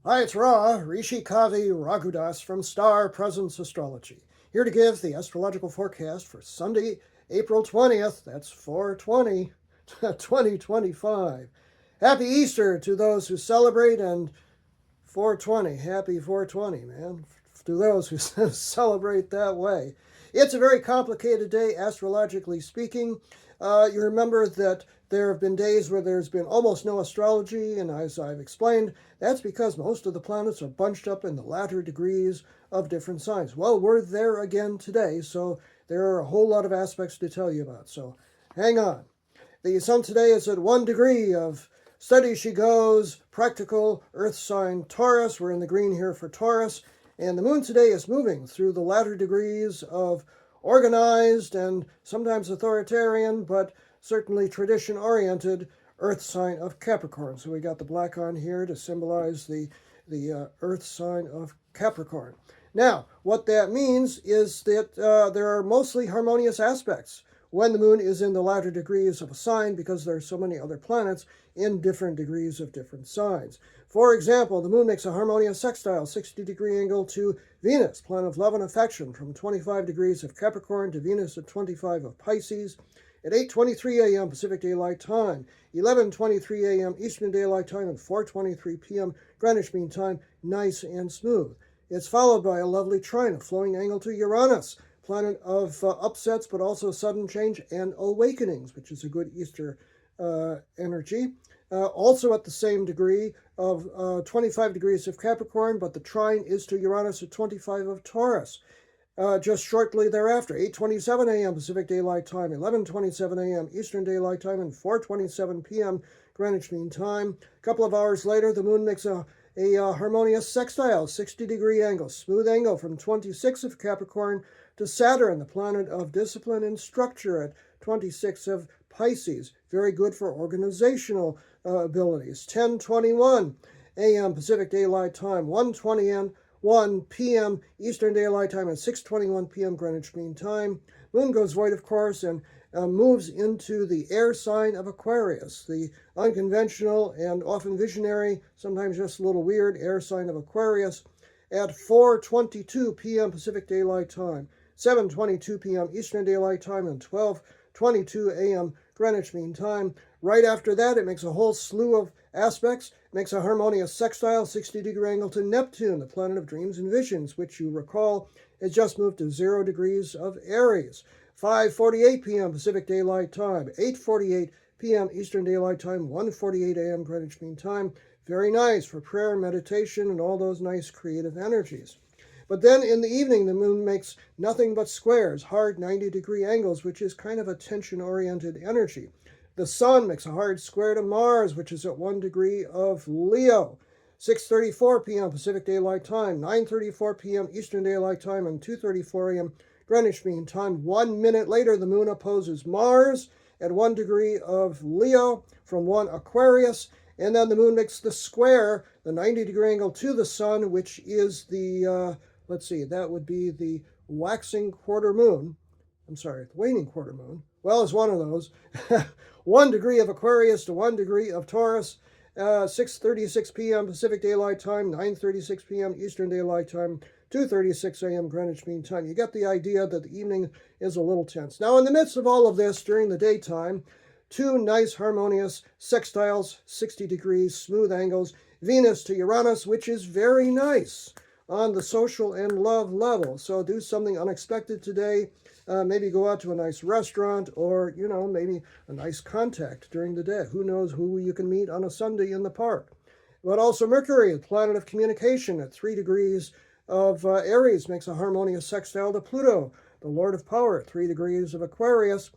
Hi, it's Ra, Rishi Kavi Raghudas from Star Presence Astrology, here to give the astrological forecast for Sunday, April 20th, that's 4/20, 2025. Happy Easter to those who celebrate, and 4/20, happy 4/20, man, to those who celebrate that way. It's a very complicated day, astrologically speaking. You remember that there have been days where there's been almost no astrology, and as I've explained, that's because most of the planets are bunched up in the latter degrees of different signs. Well, we're there again today, so there are a whole lot of aspects to tell you about, so hang on. The sun today is at 1 degree of steady she goes, practical earth sign Taurus. We're in the green here for Taurus. And the moon today is moving through the latter degrees of organized and sometimes authoritarian, but certainly tradition-oriented earth sign of Capricorn. So we got the black on here to symbolize the earth sign of Capricorn. Now, what that means is that there are mostly harmonious aspects when the moon is in the latter degrees of a sign, because there are so many other planets in different degrees of different signs. For example, the moon makes a harmonious sextile, 60-degree angle to Venus, planet of love and affection, from 25 degrees of Capricorn to Venus at 25 of Pisces, at 8:23 a.m. Pacific Daylight Time, 11:23 a.m. Eastern Daylight Time, and 4:23 p.m. Greenwich Mean Time, nice and smooth. It's followed by a lovely trine, a flowing angle to Uranus, planet of upsets, but also sudden change and awakenings, which is a good Easter energy. Also at the same degree of 25 degrees of Capricorn, but the trine is to Uranus at 25 of Taurus. Just shortly thereafter, 8:27 a.m. Pacific Daylight Time, 11:27 a.m. Eastern Daylight Time, and 4:27 p.m. Greenwich Mean Time. A couple of hours later, the moon makes a harmonious sextile, 60-degree angle, smooth angle from 26 of Capricorn to Saturn, the planet of discipline and structure, at 26 of Pisces. Very good for organizational abilities. 10:21 a.m. Pacific Daylight Time, 1 p.m. Eastern Daylight Time, and 6:21 p.m. Greenwich Mean Time. Moon goes void, of course, and moves into the air sign of Aquarius, the unconventional and often visionary, sometimes just a little weird air sign of Aquarius, at 4:22 p.m. Pacific Daylight Time, 7:22 p.m. Eastern Daylight Time, and 12:22 a.m. Greenwich Mean Time. Right after that, it makes a whole slew of aspects. It makes a harmonious sextile, 60-degree angle to Neptune, the planet of dreams and visions, which you recall has just moved to 0 degrees of Aries. 5:48 p.m. Pacific Daylight Time, 8:48 p.m. Eastern Daylight Time, 1:48 a.m. Greenwich Mean Time. Very nice for prayer, meditation, and all those nice creative energies. But then in the evening, the moon makes nothing but squares, hard 90-degree angles, which is kind of a tension-oriented energy. The sun makes a hard square to Mars, which is at 1 degree of Leo. 6:34 p.m. Pacific Daylight Time, 9:34 p.m. Eastern Daylight Time, and 2:34 a.m. Greenwich Mean Time. 1 minute later, the moon opposes Mars at 1 degree of Leo from 1 Aquarius, and then the moon makes the square, the 90-degree angle to the sun, which is the, that would be the waxing quarter moon. The waning quarter moon. Well, it's one of those. 1 degree of Aquarius to 1 degree of Taurus. 6:36 p.m. Pacific Daylight Time, 9:36 p.m. Eastern Daylight Time, 2:36 a.m. Greenwich Mean Time. You get the idea that the evening is a little tense. Now, in the midst of all of this, during the daytime, 2 nice harmonious sextiles, 60 degrees, smooth angles, Venus to Uranus, which is very nice on the social and love level. So do something unexpected today. Maybe go out to a nice restaurant, or, maybe a nice contact during the day. Who knows who you can meet on a Sunday in the park. But also Mercury, the planet of communication, at 3 degrees of Aries, makes a harmonious sextile to Pluto, the Lord of Power, at 3 degrees of Aquarius,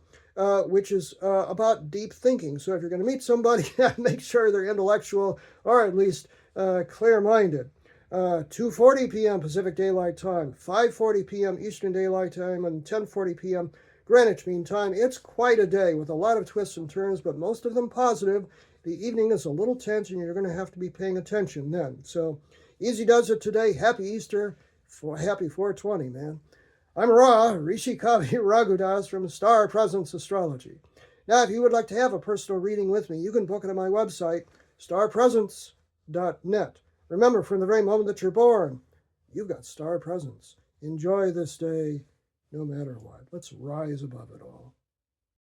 which is about deep thinking. So if you're going to meet somebody, make sure they're intellectual, or at least clear-minded. 2:40 p.m. Pacific Daylight Time, 5:40 p.m. Eastern Daylight Time, and 10:40 p.m. Greenwich Mean Time. It's quite a day with a lot of twists and turns, but most of them positive. The evening is a little tense, and you're going to have to be paying attention then. So easy does it today. Happy Easter. Happy 4/20, man. I'm Ra, Rishi Kavi Raghudas from Star Presence Astrology. Now, if you would like to have a personal reading with me, you can book it on my website, starpresence.net. Remember, from the very moment that you're born, you've got star presence. Enjoy this day no matter what. Let's rise above it all.